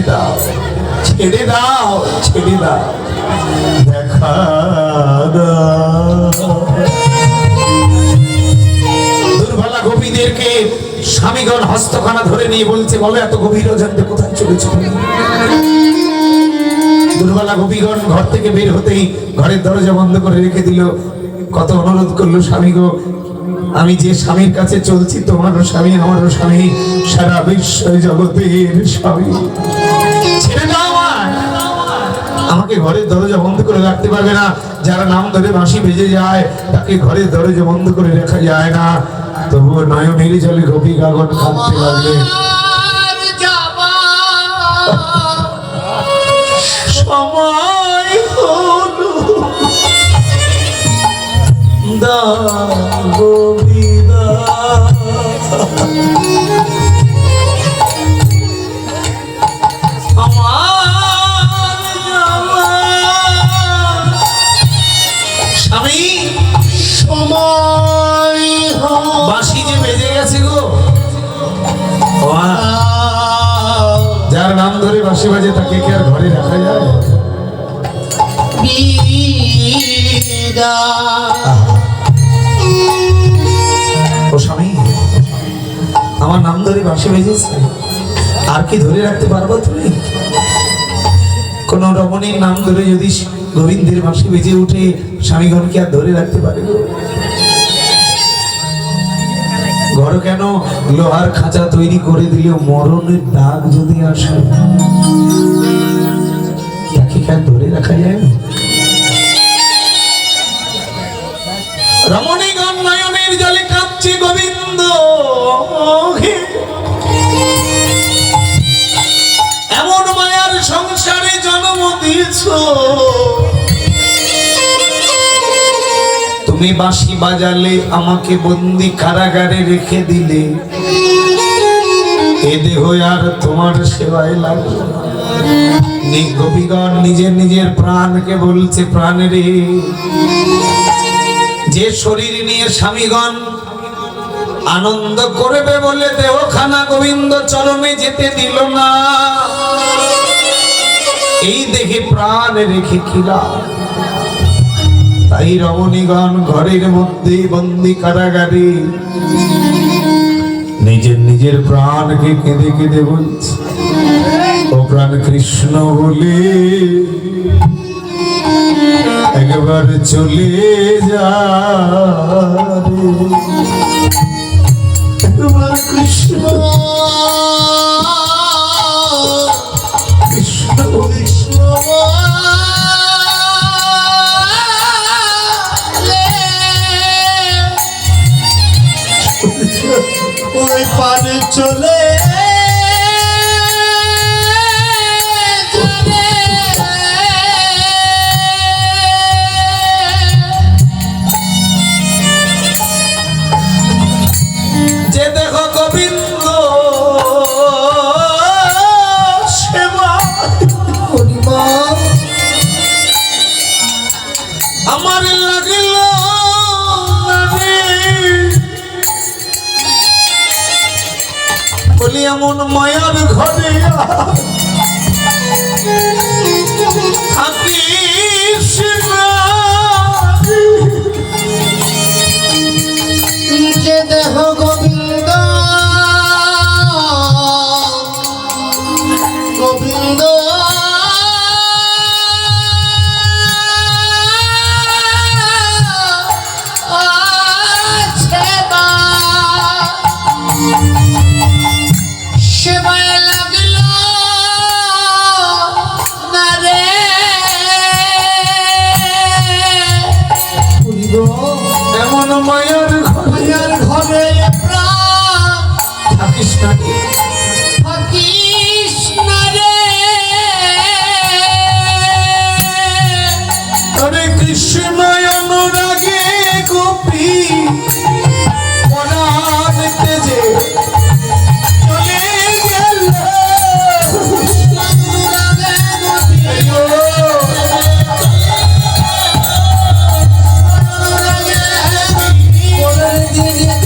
দাও, ছেড়ে দাও, ছেড়ে দাও, দেখা দাও। দুর্বলা গোপীদেরকে স্বামীগণ হস্তখানা ধরে নিয়ে বলছে, বলো এত গভীর অজান্তে কোথায় চলেছে? দুর্বলা গোপীগণ ঘর থেকে বের হতেই ঘরের দরজা বন্ধ করে রেখে দিল। কত অনুরোধ করলো, স্বামী গো, আমি যে স্বামীর কাছে চলছি তোমারও স্বামী, আমারও স্বামী, সারা বিশ্ব জগতের স্বামী, ছেড়ে দাও আমাকে। ঘরের দরজা বন্ধ করে রাখতে পারবে না। যারা নাম ধরে বাঁশি বেজে যায় তাকে ঘরের দরজা বন্ধ করে রাখা যায় না। তবুও নয়নের জলে গোপী গাগন কাঁদতে লাগলে। সময় হলো গোবিদা, স্বামী সময় বাঁশি যে বেজে গেছে গো। যার নাম ধরে বাঁশি বাজে তাকে কি আর ঘরে রাখা যায়? ও স্বামী, আমার নাম ধরে বাঁশি বেজেছে, আর কি ধরে রাখতে পারবো তুমি? কোন রমণীর নাম ধরে যদি গোবিন্দের বাঁশি বেজে উঠে, স্বামীগণ কি আর ধরে রাখতে পারে? ঘর কেন লোহার খাঁচা তৈরি করে দিলেও মরণের ডাক যদি আসে তাকে কি আর ধরে রাখা যায়? রমণীগণ নয়নের জলে কাঁদছে, গোবিন্দ এমন মায়ার সংসারে জন্ম দিয়েছ, তুমি বাঁশি বাজালে আমাকে বন্দি কারাগারে রেখে দিলে, এ দেহ আর তোমার সেবায় লাগলো। গোপীগণ নিজের নিজের প্রাণকে বলছে, প্রাণ রে, যে শরীর নিয়ে স্বামীগণ আনন্দ করবে বলে দেহখানা গোবিন্দ চরণে যেতে দিল না, এই দেহে প্রাণ রেখে খিলা। তাই রমণীগণ ঘরের মধ্যে বন্দি কারাগারে নিজের নিজের প্রাণকে কেঁদে কেঁদে বলছে, ও প্রাণ কৃষ্ণ বলে একবার চলে যা, একবার কৃষ্ণ কৃষ্ণ কৃষ্ণ ওই পানে চলে যে দেখো গোবিন্দ সেবা করিবা, আমার লাগিল বলি এমন মায়ার ঘরে থাকিস না, যে দেহ গোবিন্দ গোবিন্দ এমন মায়ার ঘরে প্রাণ থাকিস না, থাকিস না রে। তবে কৃষ্ণ অনুরাগে গোপী পরাণ তেজে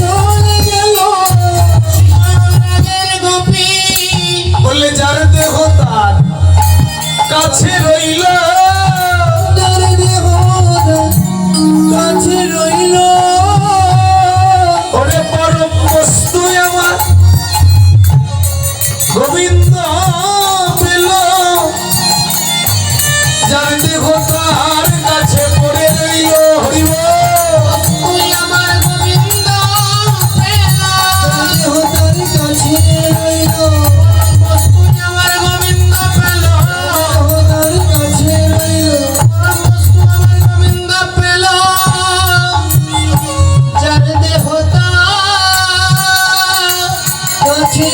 চলে গেল, কাছে রইল কাছে রইল ওরে পরম বস্তু আমার গোবিন্দ পেল যার দেহ তার কাছে পড়ে রইল হরিব তুই আমার গোবিন্দ পেলা দেহ তার কাছে রইল তুই আমার গোবিন্দ পেলা তার কাছে রইল আমার গোবিন্দ পেলা যার দেহ তার কাছে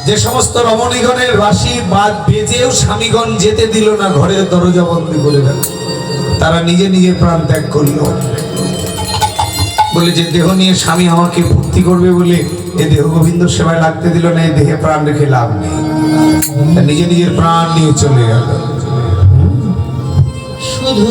যে সমস্ত রমণীগণের বাঁশি বাদ বেজেও স্বামীগণ যেতে দিল না, ঘরের দরজা বন্ধ করে গেল, তারা নিজে নিজে প্রাণ ত্যাগ করল। বলে যে দেহ নিয়ে স্বামী আমাকে ভর্তি করবে বলে এ দেহ গোবিন্দ সেবায় লাগতে দিল না, এই দেহে প্রাণ রেখে লাভ নেই, নিজে নিজের প্রাণ নিয়ে চলে গেল। শুধু